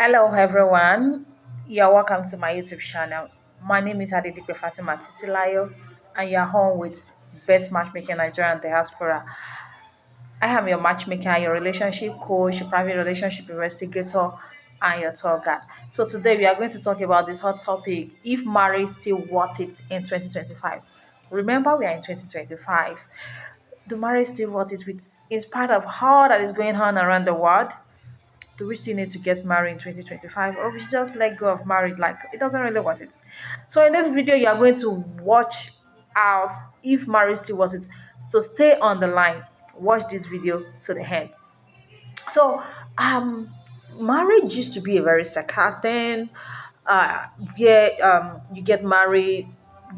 Hello everyone, you're welcome to my YouTube channel. My name is Adedipe Fatima Titilayo and you're home with Best Matchmaking Nigeria and Diaspora. I am your matchmaker, your relationship coach, your private relationship investigator, and your tour guide. So today we are going to talk about this hot topic, if marriage still worth it in 2025. Remember, we are in 2025. Do marriage still worth it with in spite of all that is going on around the world? Do we still need to get married in 2025, or we should just let go of marriage like it doesn't really want it? So in this video you are going to watch out if marriage still was it. So stay on the line, watch this video to the end. So marriage used to be a very sacred thing, uh where you get married.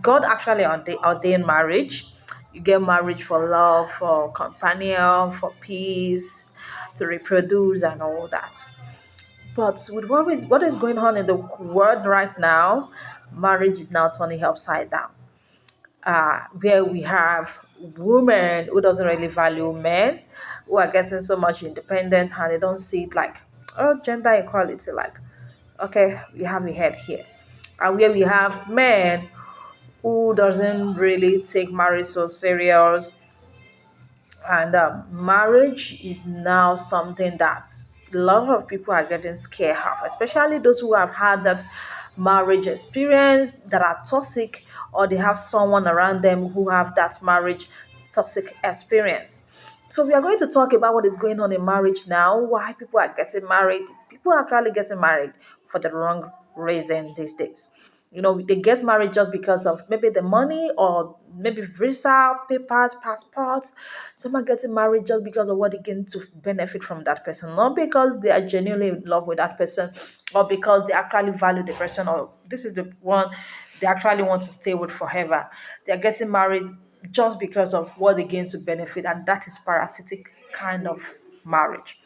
God actually ordained marriage. You get married for love, for companion, for peace, to reproduce and all that. But with what is going on in the world right now, marriage is now turning upside down. Where we have women who doesn't really value men, who are getting so much independent and they don't see it like, oh, gender equality, like, okay, we have a head here. And where we have men who doesn't really take marriage so serious, and marriage is now something that a lot of people are getting scared of, especially those who have had that marriage experience that are toxic, or they have someone around them who have that marriage toxic experience. So we are going to talk about what is going on in marriage now, why people are getting married. People are actually getting married for the wrong reason these days. They get married just because of maybe the money, or maybe visa, papers, passports. Some are getting married just because of what they gain to benefit from that person, not because they are genuinely in love with that person, or because they actually value the person, or this is the one they actually want to stay with forever. They are getting married just because of what they gain to benefit, and that is parasitic kind of marriage.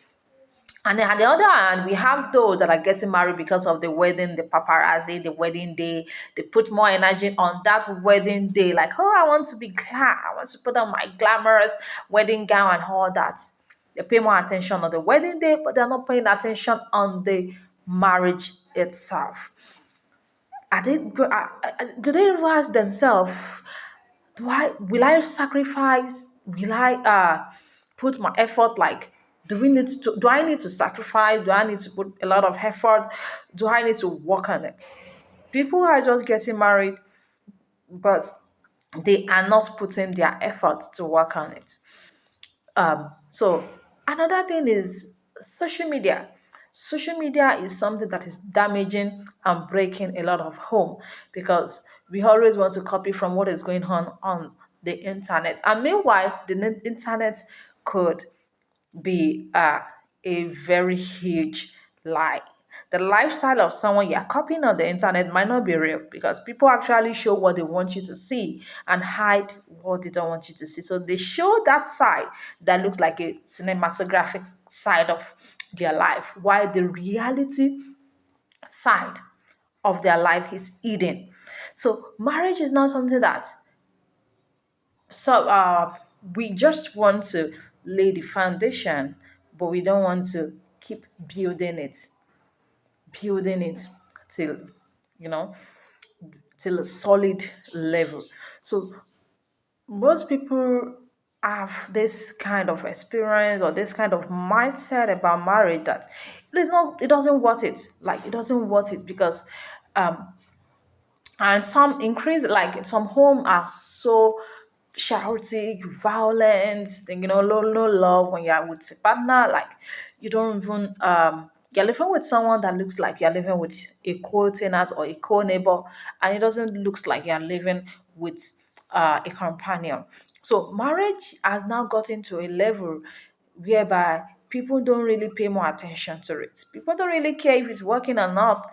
And then on the other hand, we have those that are getting married because of the wedding, the paparazzi, the wedding day. They put more energy on that wedding day, like, oh, I want to be glad. I want to put on my glamorous wedding gown and all that. They pay more attention on the wedding day, but they're not paying attention on the marriage itself. Do they ever ask themselves, will I sacrifice? Will I put my effort? Like, do I need to sacrifice? Do I need to put a lot of effort? Do I need to work on it? People are just getting married, but they are not putting their effort to work on it. So another thing is social media. Social media is something that is damaging and breaking a lot of home, because we always want to copy from what is going on the internet. And meanwhile, the internet could be a very huge lie. The lifestyle of someone you're copying on the internet might not be real, because people actually show what they want you to see and hide what they don't want you to see. So they show that side that looks like a cinematographic side of their life, while the reality side of their life is hidden. So marriage is not something that, so we just want to lay the foundation, but we don't want to keep building it till, you know, till a solid level. So most people have this kind of experience or this kind of mindset about marriage, that it doesn't worth it. Like, it doesn't worth it because and some increase, like some home are so chaotic, violent, no love when you're with a partner. Like, you don't even you're living with someone that looks like you're living with a co-tenant or a co-neighbor, and it doesn't looks like you're living with a companion. So marriage has now gotten to a level whereby people don't really pay more attention to it. People don't really care if it's working or not,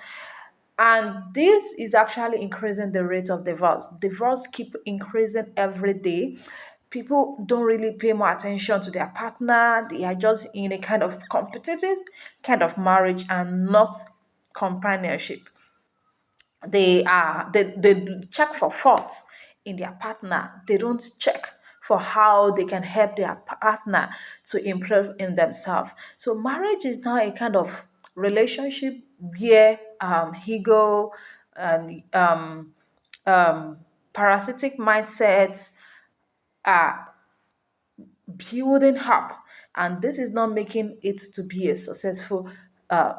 and this is actually increasing the rate of divorce keep increasing every day. People don't really pay more attention to their partner. They are just in a kind of competitive kind of marriage and not companionship. They check for faults in their partner. They don't check for how they can help their partner to improve in themselves. So marriage is now a kind of relationship where ego and parasitic mindsets are building up, and this is not making it to be a successful uh,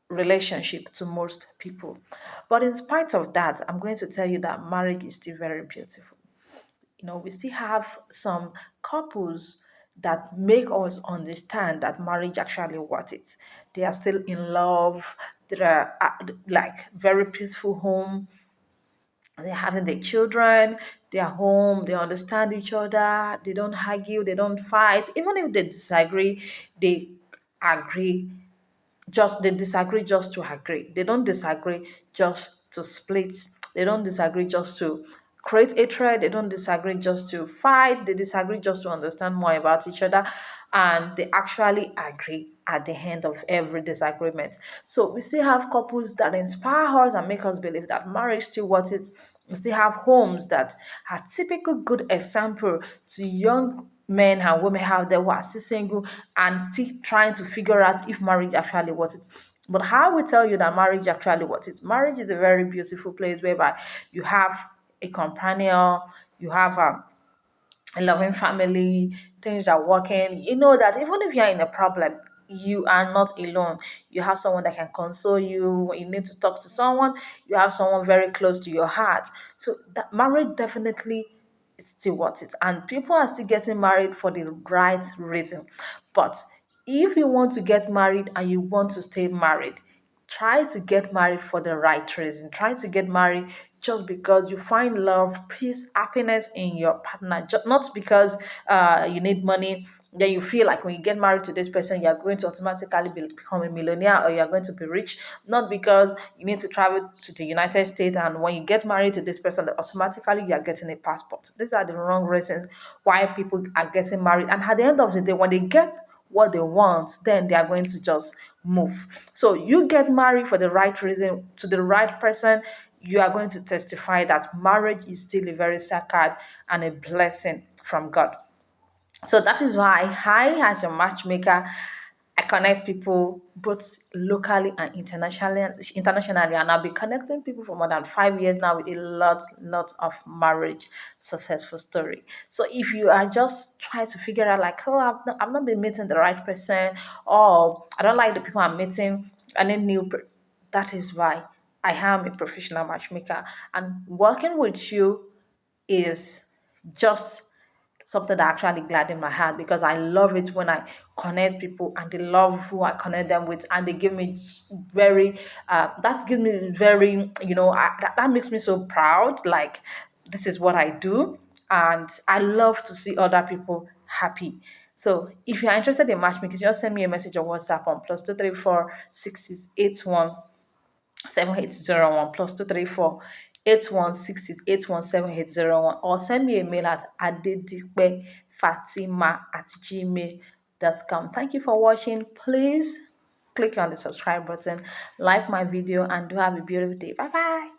relationship to most people. But in spite of that, I'm going to tell you that marriage is still very beautiful. We still have some couples that make us understand that marriage actually worth it. They are still in love. They are like very peaceful home. They're having their children. They are home. They understand each other. They don't argue. They don't fight. Even if they disagree, they agree, just they disagree just to agree. They don't disagree just to split. They don't disagree just to create hatred. They don't disagree just to fight. They disagree just to understand more about each other. And they actually agree at the end of every disagreement. So we still have couples that inspire us and make us believe that marriage still worth it. We still have homes that are typical good example to young men and women out there who are still single and still trying to figure out if marriage actually worth it. But how we tell you that marriage actually worth it? Marriage is a very beautiful place whereby you have a companion, you have a loving family, things are working. You know that even if you're in a problem, you are not alone. You have someone that can console you when you need to talk to someone. You have someone very close to your heart. So that marriage definitely, it's still worth it. And people are still getting married for the right reason. But if you want to get married and you want to stay married, try to get married for the right reason. Try to get married just because you find love, peace, happiness in your partner, not because you need money. Then you feel like when you get married to this person, you're going to automatically become a millionaire or you're going to be rich. Not because you need to travel to the United States and when you get married to this person, that automatically you are getting a passport. These are the wrong reasons why people are getting married. And at the end of the day, when they get what they want, then they are going to just move. So you get married for the right reason to the right person. You are going to testify that marriage is still a very sacred and a blessing from God. So that is why I, as a matchmaker, I connect people both locally and internationally, and I'll be connecting people for more than 5 years now with a lot of marriage successful story. So if you are just trying to figure out like, oh, I've not been meeting the right person, or I don't like the people I'm meeting, I need that is why I am a professional matchmaker, and working with you is just something that actually gladdened my heart because I love it when I connect people and they love who I connect them with and they give me very that gives me very that makes me so proud, like this is what I do, and I love to see other people happy. So if you're interested in matchmaking, just send me a message on WhatsApp on +234 6681 7801 +234 8166 817801, or send me a mail at adedipefatima@gmail.com. Thank you for watching. Please click on the subscribe button, like my video, and do have a beautiful day. Bye bye.